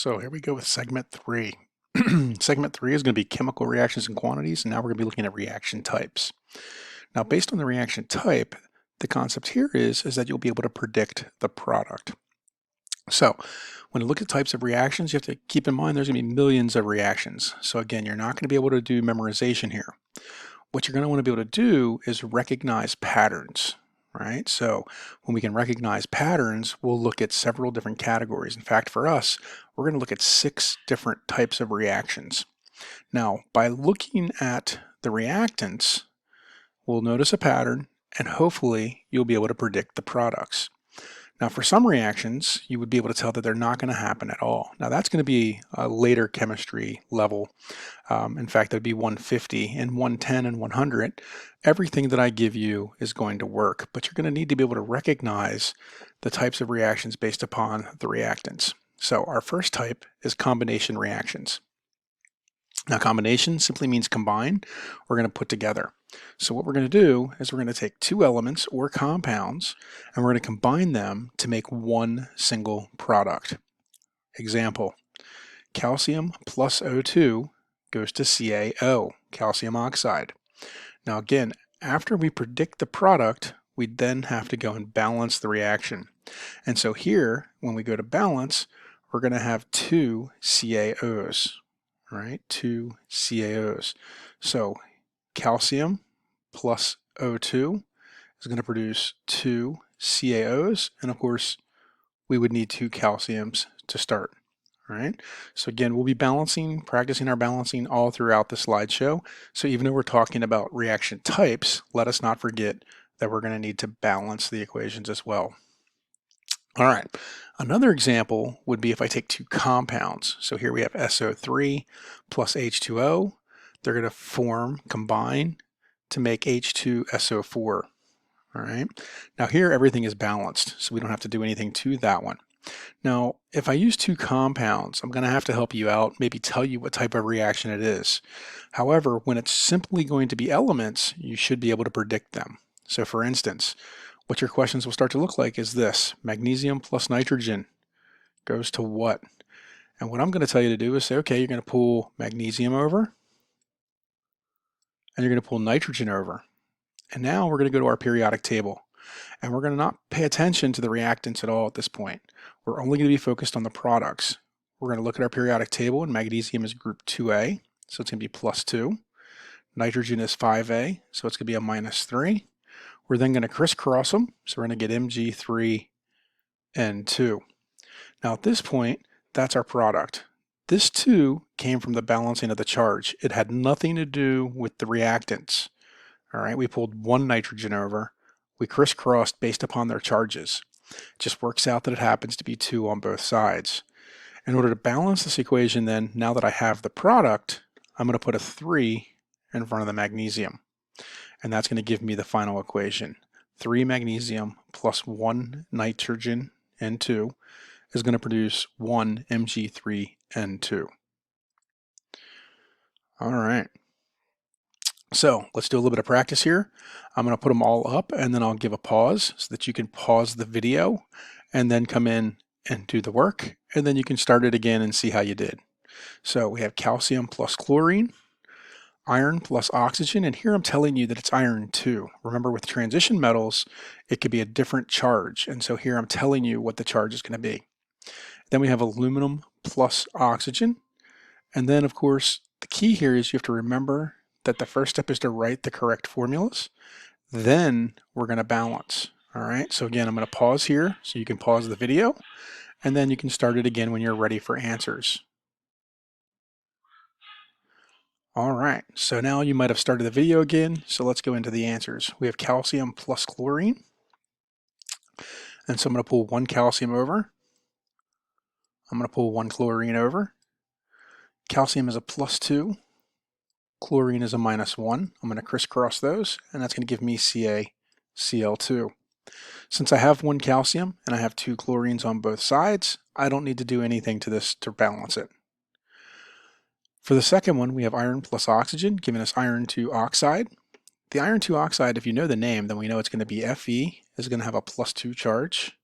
So here we go with segment 3. Segment 3 is going to be chemical reactions and quantities, and now we're going to be looking at reaction types. Now, based on the reaction type, the concept here is that you'll be able to predict the product. So when you look at types of reactions, you have to keep in mind there's going to be millions of reactions. So again, you're not going to be able to do memorization here. What you're going to want to be able to do is recognize patterns, right? So when we can recognize patterns, we'll look at several different categories. In fact, for us, we're going to look at 6 different types of reactions. Now, by looking at the reactants, we'll notice a pattern, and hopefully you'll be able to predict the products. Now, for some reactions, you would be able to tell that they're not going to happen at all. Now, that's going to be a later chemistry level. In fact, that'd be 150 and 110 and 100. Everything that I give you is going to work, but you're going to need to be able to recognize the types of reactions based upon the reactants. So our first type is combination reactions. Now, combination simply means combine. We're going to put together. So what we're going to do is we're going to take 2 elements or compounds and we're going to combine them to make one single product. Example, calcium plus O2 goes to CaO, calcium oxide. Now again, after we predict the product, we then have to go and balance the reaction. And so here, when we go to balance, we're going to have 2 CaOs, right? 2 CaOs. So calcium plus O2 is going to produce 2 CaOs, and of course we would need 2 calciums to start. All right, so again, we'll be practicing our balancing all throughout the slideshow. So even though we're talking about reaction types, let us not forget that we're going to need to balance the equations as well. All right, another example would be if I take 2 compounds. So here we have SO3 plus H2O. They're going to combine to make H2SO4. All right, now here everything is balanced, so we don't have to do anything to that one. Now, if I use 2 compounds, I'm going to have to help you out, maybe tell you what type of reaction it is. However, when it's simply going to be elements, you should be able to predict them. So for instance, what your questions will start to look like is this: magnesium plus nitrogen goes to what? And what I'm going to tell you to do is say, okay, you're going to pull magnesium over, and you're going to pull nitrogen over. And now we're going to go to our periodic table. And we're going to not pay attention to the reactants at all at this point. We're only going to be focused on the products. We're going to look at our periodic table, and magnesium is group 2A, so it's going to be plus 2. Nitrogen is 5A, so it's going to be a minus 3. We're then going to crisscross them, so we're going to get Mg3N2. Now at this point, that's our product. This 2 came from the balancing of the charge. It had nothing to do with the reactants. All right, we pulled 1 nitrogen over. We crisscrossed based upon their charges. It just works out that it happens to be 2 on both sides. In order to balance this equation then, now that I have the product, I'm going to put a 3 in front of the magnesium. And that's going to give me the final equation. 3 magnesium plus 1 nitrogen, N2, is going to produce 1 Mg3N2. All right. So let's do a little bit of practice here. I'm going to put them all up and then I'll give a pause so that you can pause the video and then come in and do the work, and then you can start it again and see how you did. So we have calcium plus chlorine, iron plus oxygen, and here I'm telling you that it's iron 2. Remember, with transition metals, it could be a different charge, and so here I'm telling you what the charge is going to be. Then we have aluminum plus oxygen, and then of course the key here is you have to remember that the first step is to write the correct formulas. Then we're going to balance. All right, so again, I'm going to pause here so you can pause the video, and then you can start it again when you're ready for answers. All right, so now you might have started the video again, so let's go into the answers. We have calcium plus chlorine, and so I'm going to pull 1 calcium over. I'm going to pull 1 chlorine over. Calcium is a plus 2. Chlorine is a minus 1. I'm going to crisscross those, and that's going to give me CaCl2. Since I have 1 calcium and I have 2 chlorines on both sides, I don't need to do anything to this to balance it. For the second one, we have iron plus oxygen, giving us iron 2 oxide. The iron 2 oxide, if you know the name, then we know it's going to be Fe, is going to have a plus 2 charge.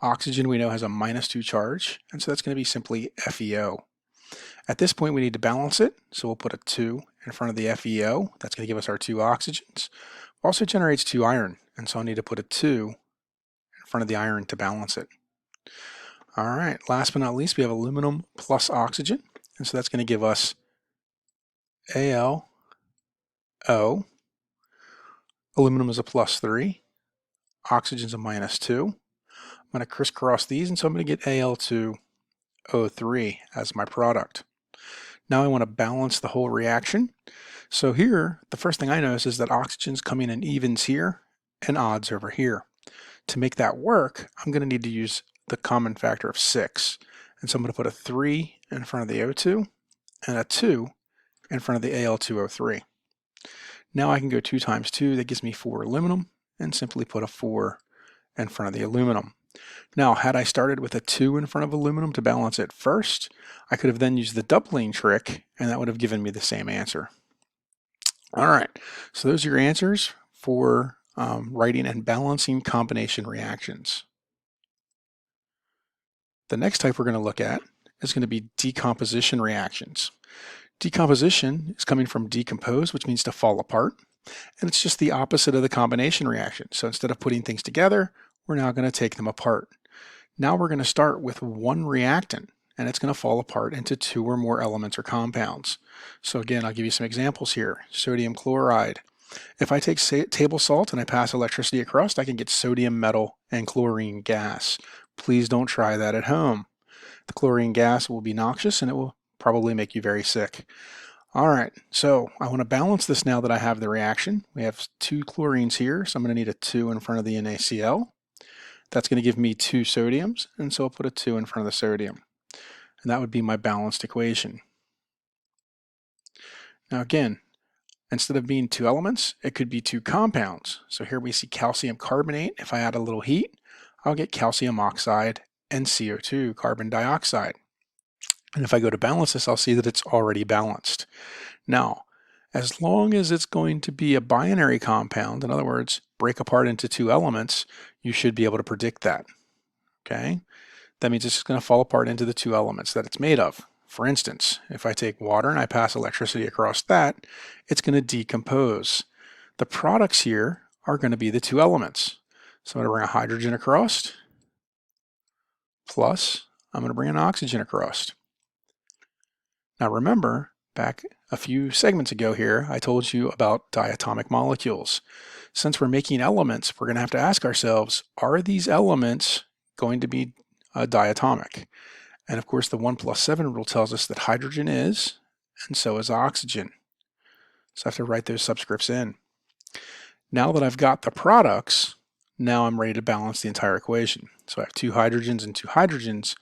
Oxygen we know has a -2 charge, and so that's going to be simply FeO. At this point we need to balance it, so we'll put a 2 in front of the FeO. That's going to give us our 2 oxygens. Also generates 2 iron, and so I need to put a 2 in front of the iron to balance it. All right, last but not least, we have aluminum plus oxygen, and so that's going to give us AlO. Aluminum is a +3, oxygen's a -2. I'm going to crisscross these, and so I'm going to get Al2O3 as my product. Now I want to balance the whole reaction. So here, the first thing I notice is that oxygen's coming in evens here and odds over here. To make that work, I'm going to need to use the common factor of 6. And so I'm going to put a 3 in front of the O2 and a 2 in front of the Al2O3. Now I can go 2 times 2, that gives me 4 aluminum, and simply put a 4 in front of the aluminum. Now, had I started with a 2 in front of aluminum to balance it first, I could have then used the doubling trick, and that would have given me the same answer. All right, so those are your answers for writing and balancing combination reactions. The next type we're going to look at is going to be decomposition reactions. Decomposition is coming from decompose, which means to fall apart, and it's just the opposite of the combination reaction. So instead of putting things together, we're now going to take them apart. Now we're going to start with one reactant, and it's going to fall apart into 2 or more elements or compounds. So again, I'll give you some examples here. Sodium chloride. If I take table salt and I pass electricity across, I can get sodium metal and chlorine gas. Please don't try that at home. The chlorine gas will be noxious and it will probably make you very sick. All right, so I want to balance this now that I have the reaction. We have 2 chlorines here, so I'm going to need a 2 in front of the NaCl. That's going to give me 2 sodiums, and so I'll put a 2 in front of the sodium. And that would be my balanced equation. Now again, instead of being 2 elements, it could be 2 compounds. So here we see calcium carbonate. If I add a little heat, I'll get calcium oxide and CO2, carbon dioxide. And if I go to balance this, I'll see that it's already balanced. Now, as long as it's going to be a binary compound, in other words, break apart into 2 elements, you should be able to predict that. Okay? That means it's just going to fall apart into the 2 elements that it's made of. For instance, if I take water and I pass electricity across that, it's going to decompose. The products here are going to be the 2 elements. So I'm going to bring a hydrogen across, plus I'm going to bring an oxygen across. Now remember, back a few segments ago here, I told you about diatomic molecules. Since we're making elements, we're going to have to ask ourselves, are these elements going to be diatomic? And of course, the 1+7 rule tells us that hydrogen is, and so is oxygen. So I have to write those subscripts in. Now that I've got the products, now I'm ready to balance the entire equation. So I have 2 hydrogens and 2 hydrogens,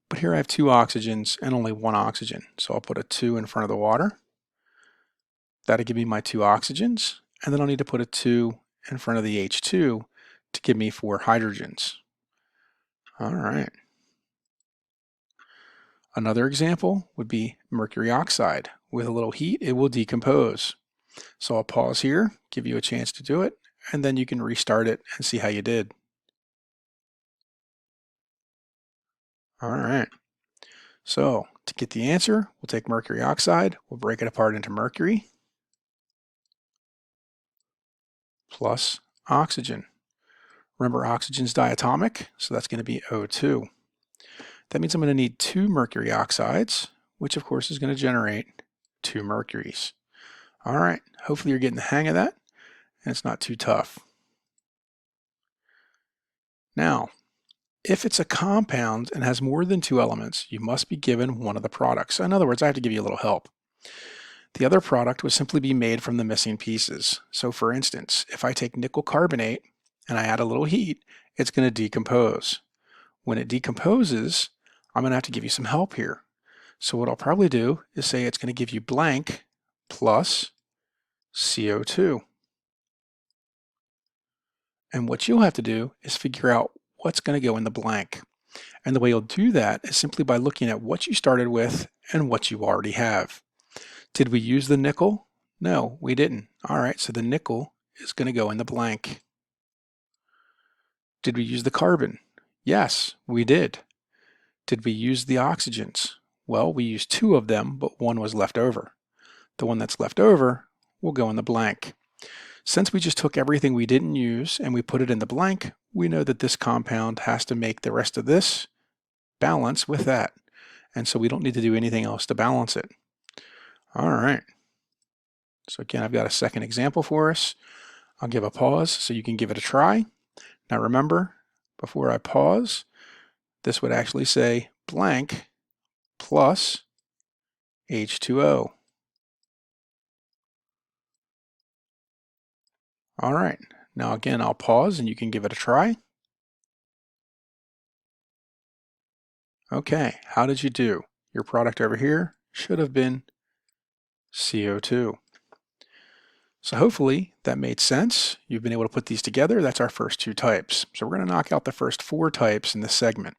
but here I have 2 oxygens and only 1 oxygen. So I'll put a 2 in front of the water. That'll give me my 2 oxygens, and then I'll need to put a 2 in front of the H2 to give me 4 hydrogens. All right. Another example would be mercury oxide. With a little heat, it will decompose. So I'll pause here, give you a chance to do it, and then you can restart it and see how you did. All right. So to get the answer, we'll take mercury oxide, we'll break it apart into mercury plus oxygen. Remember, oxygen's diatomic, so that's going to be O2. That means I'm going to need 2 mercury oxides, which of course is going to generate 2 mercuries. All right, hopefully you're getting the hang of that, and it's not too tough. Now, if it's a compound and has more than 2 elements, you must be given one of the products. So in other words, I have to give you a little help. The other product would simply be made from the missing pieces. So for instance, if I take nickel carbonate and I add a little heat, it's going to decompose. When it decomposes, I'm going to have to give you some help here. So what I'll probably do is say it's going to give you blank plus CO2. And what you'll have to do is figure out what's going to go in the blank. And the way you'll do that is simply by looking at what you started with and what you already have. Did we use the nickel? No, we didn't. All right, so the nickel is going to go in the blank. Did we use the carbon? Yes, we did. Did we use the oxygens? Well, we used 2 of them, but 1 was left over. The one that's left over will go in the blank. Since we just took everything we didn't use and we put it in the blank, we know that this compound has to make the rest of this balance with that. And so we don't need to do anything else to balance it. All right. So again, I've got a second example for us. I'll give a pause so you can give it a try. Now remember, before I pause, this would actually say blank plus H2O. All right. Now again, I'll pause and you can give it a try. Okay, how did you do? Your product over here should have been CO2. So hopefully that made sense. You've been able to put these together. That's our first 2 types. So we're going to knock out the first 4 types in this segment.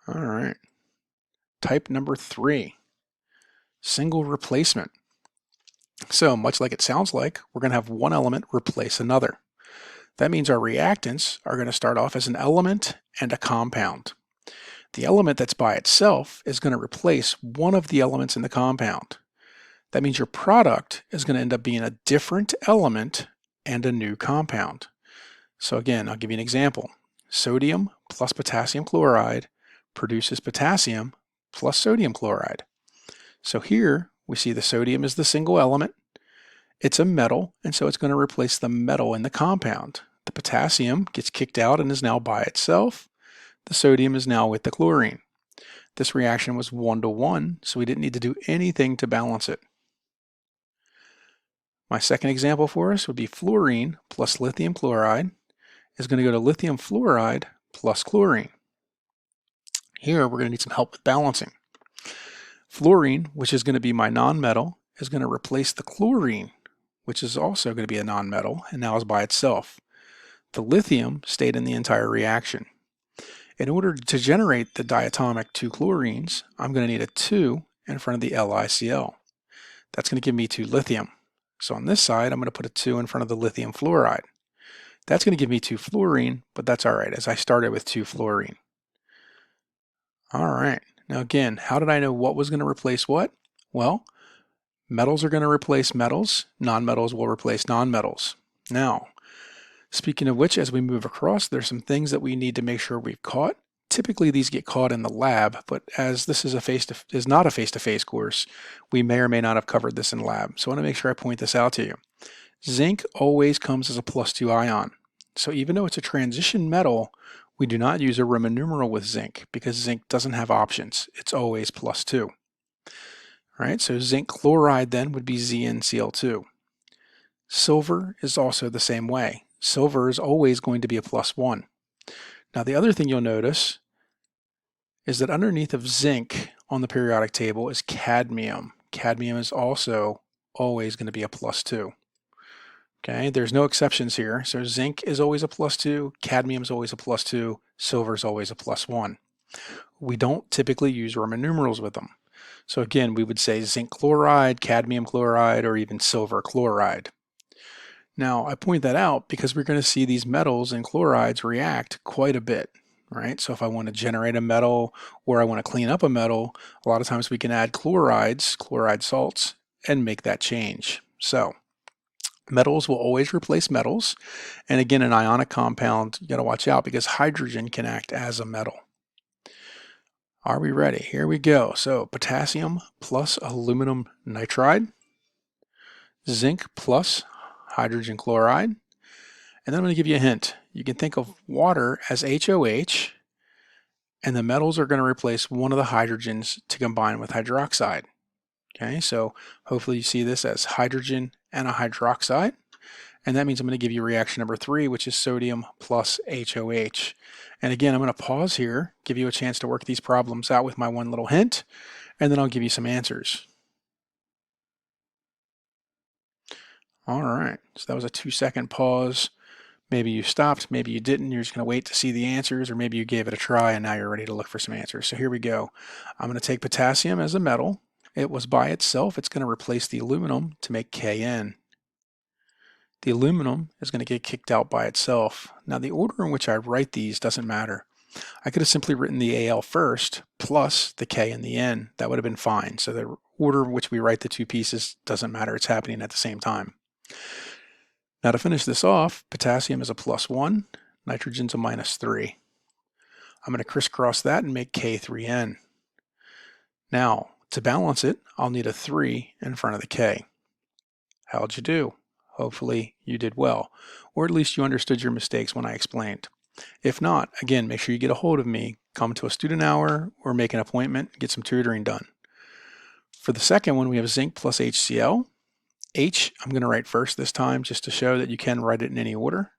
All right. Type number 3, single replacement. So much like it sounds like, we're going to have one element replace another. That means our reactants are going to start off as an element and a compound. The element that's by itself is going to replace one of the elements in the compound. That means your product is going to end up being a different element and a new compound. So again, I'll give you an example. Sodium plus potassium chloride produces potassium plus sodium chloride. So here we see the sodium is the single element. It's a metal, and so it's going to replace the metal in the compound. The potassium gets kicked out and is now by itself. The sodium is now with the chlorine. This reaction was 1-to-1, so we didn't need to do anything to balance it. My second example for us would be fluorine plus lithium chloride is going to go to lithium fluoride plus chlorine. Here we're going to need some help with balancing. Fluorine, which is going to be my nonmetal, is going to replace the chlorine, which is also going to be a nonmetal and now is by itself. The lithium stayed in the entire reaction. In order to generate the diatomic 2 chlorines, I'm going to need a 2 in front of the LiCl. That's going to give me 2 lithium. So on this side, I'm going to put a 2 in front of the lithium fluoride. That's going to give me 2 fluorine, but that's all right, as I started with 2 fluorine. All right. Now again, how did I know what was going to replace what? Well, metals are going to replace metals. Nonmetals will replace nonmetals. Now, speaking of which, as we move across, there's some things that we need to make sure we've caught. Typically, these get caught in the lab, but as this is not a face-to-face course, we may or may not have covered this in lab. So I want to make sure I point this out to you. Zinc always comes as a +2 ion. So even though it's a transition metal, we do not use a Roman numeral with zinc because zinc doesn't have options. It's always +2. All right, so zinc chloride then would be ZnCl2. Silver is also the same way. Silver is always going to be a +1. Now the other thing you'll notice is that underneath of zinc on the periodic table is cadmium. Cadmium is also always going to be a +2. Okay, there's no exceptions here. So zinc is always a +2, cadmium is always a +2, silver is always a +1. We don't typically use Roman numerals with them. So again, we would say zinc chloride, cadmium chloride, or even silver chloride. Now, I point that out because we're going to see these metals and chlorides react quite a bit, right? So if I want to generate a metal or I want to clean up a metal, a lot of times we can add chlorides, chloride salts, and make that change. So metals will always replace metals. And again, an ionic compound, you got to watch out because hydrogen can act as a metal. Are we ready? Here we go. So potassium plus aluminum nitride, zinc plus hydrogen chloride. And then I'm going to give you a hint. You can think of water as HOH, and the metals are going to replace one of the hydrogens to combine with hydroxide. Okay, so hopefully you see this as hydrogen and a hydroxide. And that means I'm going to give you reaction number 3, which is sodium plus HOH. And again, I'm going to pause here, give you a chance to work these problems out with my one little hint, and then I'll give you some answers. All right, so that was a 2-second pause. Maybe you stopped, maybe you didn't. You're just going to wait to see the answers, or maybe you gave it a try and now you're ready to look for some answers. So here we go. I'm going to take potassium as a metal. It was by itself. It's going to replace the aluminum to make Kn. The aluminum is going to get kicked out by itself. Now the order in which I write these doesn't matter. I could have simply written the Al first plus the K and the N. That would have been fine. So the order in which we write the two pieces doesn't matter. It's happening at the same time. Now to finish this off, potassium is a +1, nitrogen's a -3. I'm going to crisscross that and make K3N. Now, to balance it, I'll need a 3 in front of the K. How'd you do? Hopefully you did well, or at least you understood your mistakes when I explained. If not, again, make sure you get a hold of me, come to a student hour, or make an appointment, get some tutoring done. For the second one, we have zinc plus HCl. H, I'm going to write first this time just to show that you can write it in any order.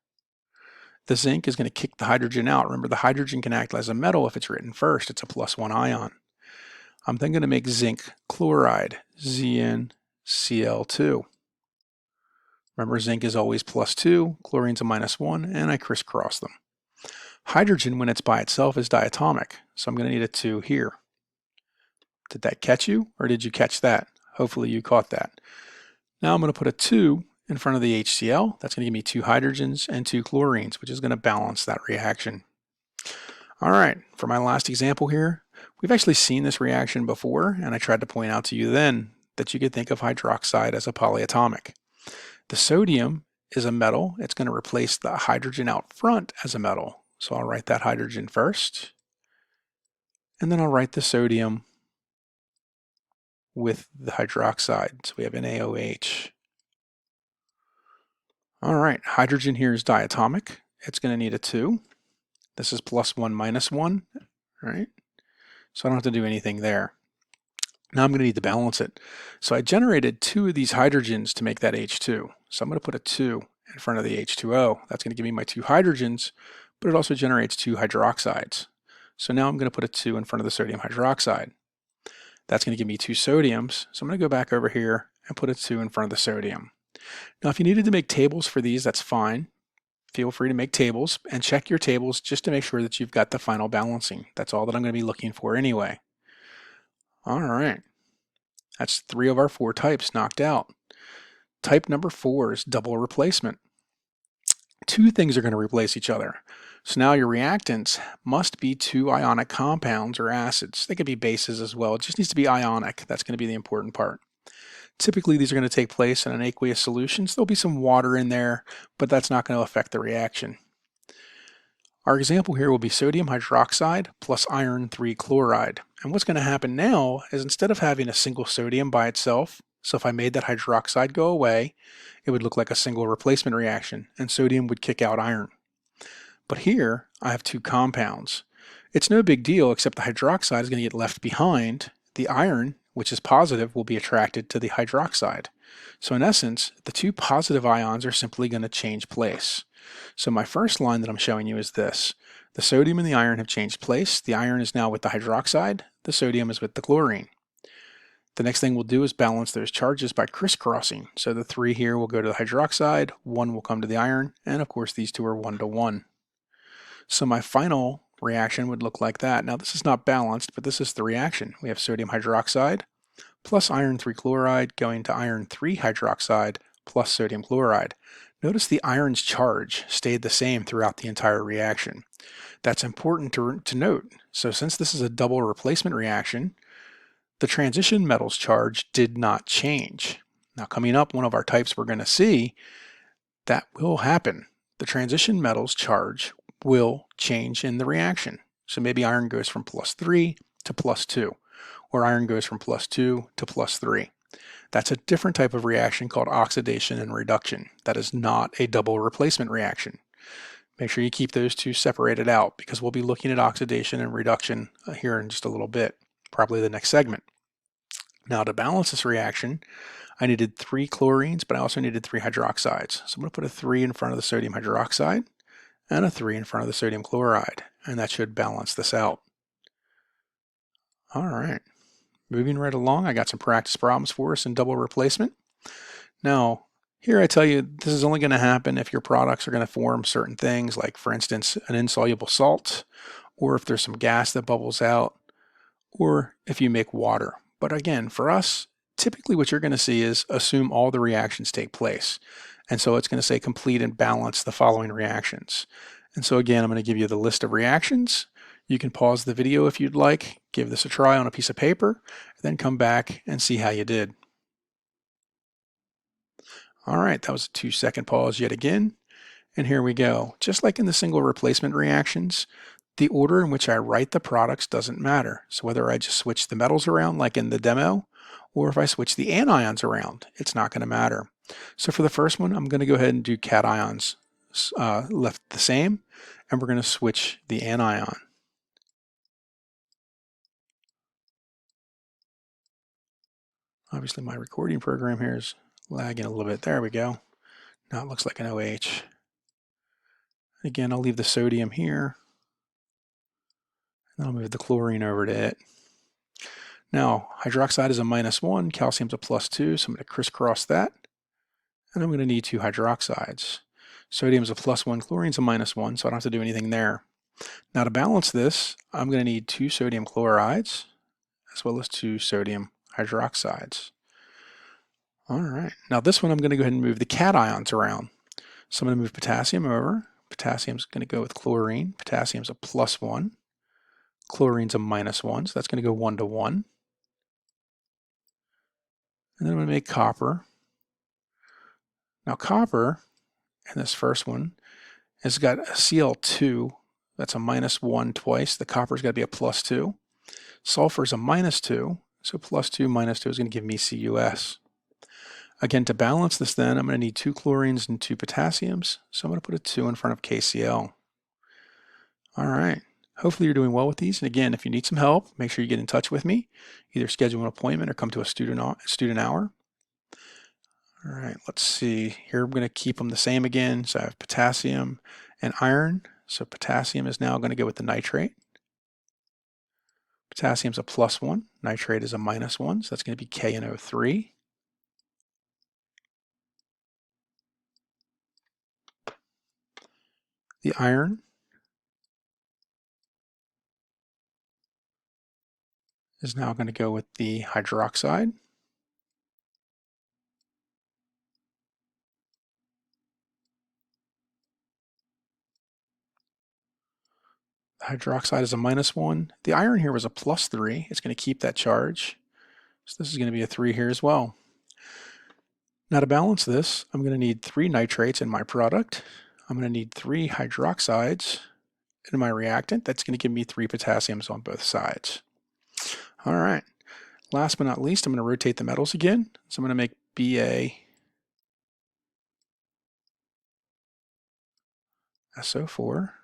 The zinc is going to kick the hydrogen out. Remember, the hydrogen can act as a metal if it's written first. It's a +1 ion. I'm then going to make zinc chloride, ZnCl2. Remember, zinc is always +2, chlorine's a -1, and I crisscross them. Hydrogen, when it's by itself, is diatomic, so I'm going to need a 2 here. Did that catch you, or did you catch that? Hopefully you caught that. Now I'm going to put a 2 in front of the HCl. That's going to give me 2 hydrogens and 2 chlorines, which is going to balance that reaction. All right, for my last example here, we've actually seen this reaction before, and I tried to point out to you then that you could think of hydroxide as a polyatomic. The sodium is a metal. It's going to replace the hydrogen out front as a metal. So I'll write that hydrogen first, and then I'll write the sodium with the hydroxide. So we have NaOH. All right, hydrogen here is diatomic. It's going to need a 2. This is +1 -1, right? So I don't have to do anything there. Now I'm going to need to balance it. So I generated 2 of these hydrogens to make that H2. So I'm going to put a 2 in front of the H2O. That's going to give me my 2 hydrogens, but it also generates 2 hydroxides. So now I'm going to put a 2 in front of the sodium hydroxide. That's going to give me 2 sodiums. So I'm going to go back over here and put a 2 in front of the sodium. Now if you needed to make tables for these, that's fine. Feel free to make tables and check your tables just to make sure that you've got the final balancing. That's all that I'm going to be looking for anyway. All right, that's 3 of our 4 types knocked out. Type number 4 is double replacement. 2 things are going to replace each other. So now your reactants must be 2 ionic compounds or acids. They could be bases as well. It just needs to be ionic. That's going to be the important part. Typically, these are going to take place in an aqueous solution, so there'll be some water in there, but that's not going to affect the reaction. Our example here will be sodium hydroxide plus iron 3 chloride. And what's going to happen now is instead of having a single sodium by itself, so if I made that hydroxide go away, it would look like a single replacement reaction, and sodium would kick out iron. But here, I have 2 compounds. It's no big deal, except the hydroxide is going to get left behind. The iron, which is positive, will be attracted to the hydroxide. So in essence, the 2 positive ions are simply going to change place. So my first line that I'm showing you is this. The sodium and the iron have changed place. The iron is now with the hydroxide. The sodium is with the chlorine. The next thing we'll do is balance those charges by crisscrossing. So the 3 here will go to the hydroxide, 1 will come to the iron, and of course these 2 are 1 to 1. So my final reaction would look like that. Now this is not balanced, but this is the reaction. We have sodium hydroxide plus iron 3 chloride going to iron 3 hydroxide plus sodium chloride. Notice the iron's charge stayed the same throughout the entire reaction. That's important to note. So since this is a double replacement reaction, the transition metals charge did not change. Now coming up, one of our types we're going to see, that will happen. The transition metals charge will change in the reaction. So maybe iron goes from +3 to +2, or iron goes from +2 to +3. That's a different type of reaction called oxidation and reduction. That is not a double replacement reaction. Make sure you keep those 2 separated out because we'll be looking at oxidation and reduction here in just a little bit, probably the next segment. Now to balance this reaction, I needed 3 chlorines, but I also needed 3 hydroxides. So I'm going to put a 3 in front of the sodium hydroxide and a 3 in front of the sodium chloride, and that should balance this out. All right. Moving right along, I got some practice problems for us in double replacement. Now, here I tell you this is only going to happen if your products are going to form certain things, like for instance, an insoluble salt, or if there's some gas that bubbles out, or if you make water. But again, for us, typically what you're going to see is assume all the reactions take place. And so it's going to say complete and balance the following reactions. And so again, I'm going to give you the list of reactions. You can pause the video if you'd like, give this a try on a piece of paper, then come back and see how you did. All right, that was a 2-second pause yet again. And here we go. Just like in the single replacement reactions, the order in which I write the products doesn't matter. So whether I just switch the metals around like in the demo, or if I switch the anions around, it's not going to matter. So for the first one, I'm going to go ahead and do cations left the same, and we're going to switch the anion. Obviously my recording program here is lagging a little bit. There we go. Now it looks like an OH. Again, I'll leave the sodium here, and I'll move the chlorine over to it. Now, hydroxide is a -1, calcium's a +2, so I'm going to crisscross that, and I'm going to need 2 hydroxides. Sodium's a +1, chlorine's a -1, so I don't have to do anything there. Now to balance this, I'm going to need 2 sodium chlorides, as well as 2 sodium hydroxides. All right, now this one I'm going to go ahead and move the cations around. So I'm going to move potassium over. Potassium's going to go with chlorine. Potassium's a +1. Chlorine's a -1, so that's going to go 1 to 1. And then I'm going to make copper. Now copper, in this first one, has got a Cl2. That's a -1 twice. The copper's got to be a +2. Sulfur's a -2. So +2 minus 2 is going to give me CuS. Again, to balance this then, I'm going to need 2 chlorines and 2 potassiums. So I'm going to put a 2 in front of KCl. All right. Hopefully you're doing well with these. And again, if you need some help, make sure you get in touch with me. Either schedule an appointment or come to a student hour. All right, let's see. Here I'm going to keep them the same again. So I have potassium and iron. So potassium is now going to go with the nitrate. Potassium's a +1. Nitrate is a -1. So that's going to be KNO3. The iron is now going to go with the hydroxide. The hydroxide is a -1. The iron here was a +3. It's going to keep that charge. So this is going to be a 3 here as well. Now to balance this, I'm going to need 3 nitrates in my product. I'm going to need 3 hydroxides in my reactant. That's going to give me 3 potassiums on both sides. All right. Last but not least, I'm going to rotate the metals again. So I'm going to make Ba SO4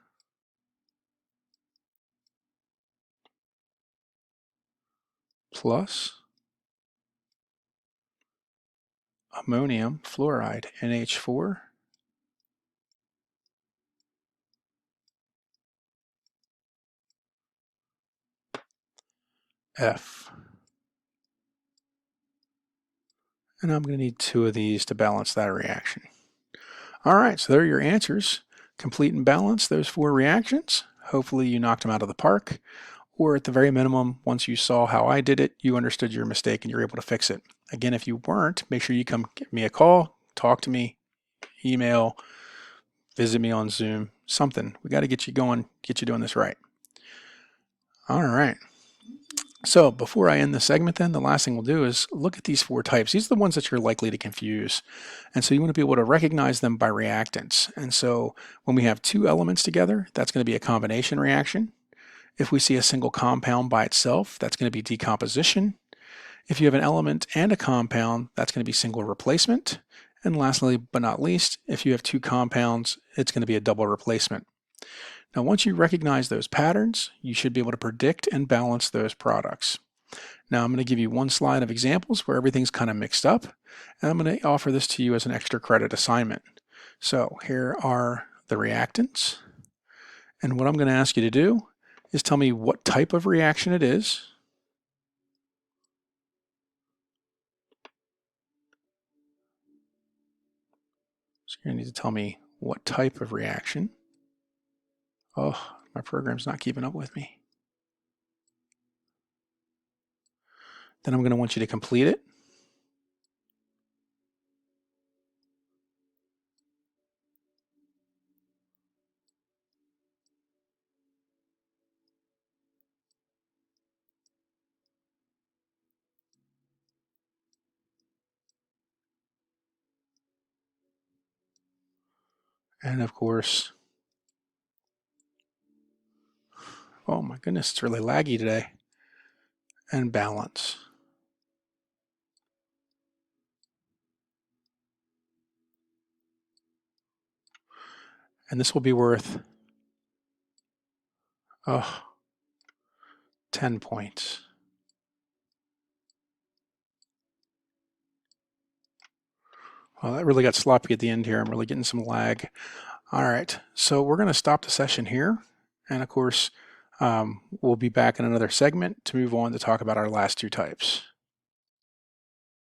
plus ammonium fluoride NH4 F. And I'm going to need 2 of these to balance that reaction. All right, so there are your answers. Complete and balance those 4 reactions. Hopefully you knocked them out of the park, or at the very minimum, once you saw how I did it, you understood your mistake and you're able to fix it. Again, if you weren't, make sure you come give me a call, talk to me, email, visit me on Zoom, something. We got to get you going, get you doing this right. All right. So before I end the segment then, the last thing we'll do is look at these 4 types. These are the ones that you're likely to confuse. And so you want to be able to recognize them by reactants. And so when we have 2 elements together, that's going to be a combination reaction. If we see a single compound by itself, that's going to be decomposition. If you have an element and a compound, that's going to be single replacement. And lastly, but not least, if you have 2 compounds, it's going to be a double replacement. Now, once you recognize those patterns, you should be able to predict and balance those products. Now, I'm going to give you one slide of examples where everything's kind of mixed up, and I'm going to offer this to you as an extra credit assignment. So here are the reactants, and what I'm going to ask you to do is tell me what type of reaction it is. So you're going to need to tell me what type of reaction. Oh, my program's not keeping up with me. Then I'm going to want you to complete it. And of course, oh my goodness, it's really laggy today. And balance. And this will be worth 10 points. Well, that really got sloppy at the end here. I'm really getting some lag. All right, so we're going to stop the session here. And of course, we'll be back in another segment to move on to talk about our last two types.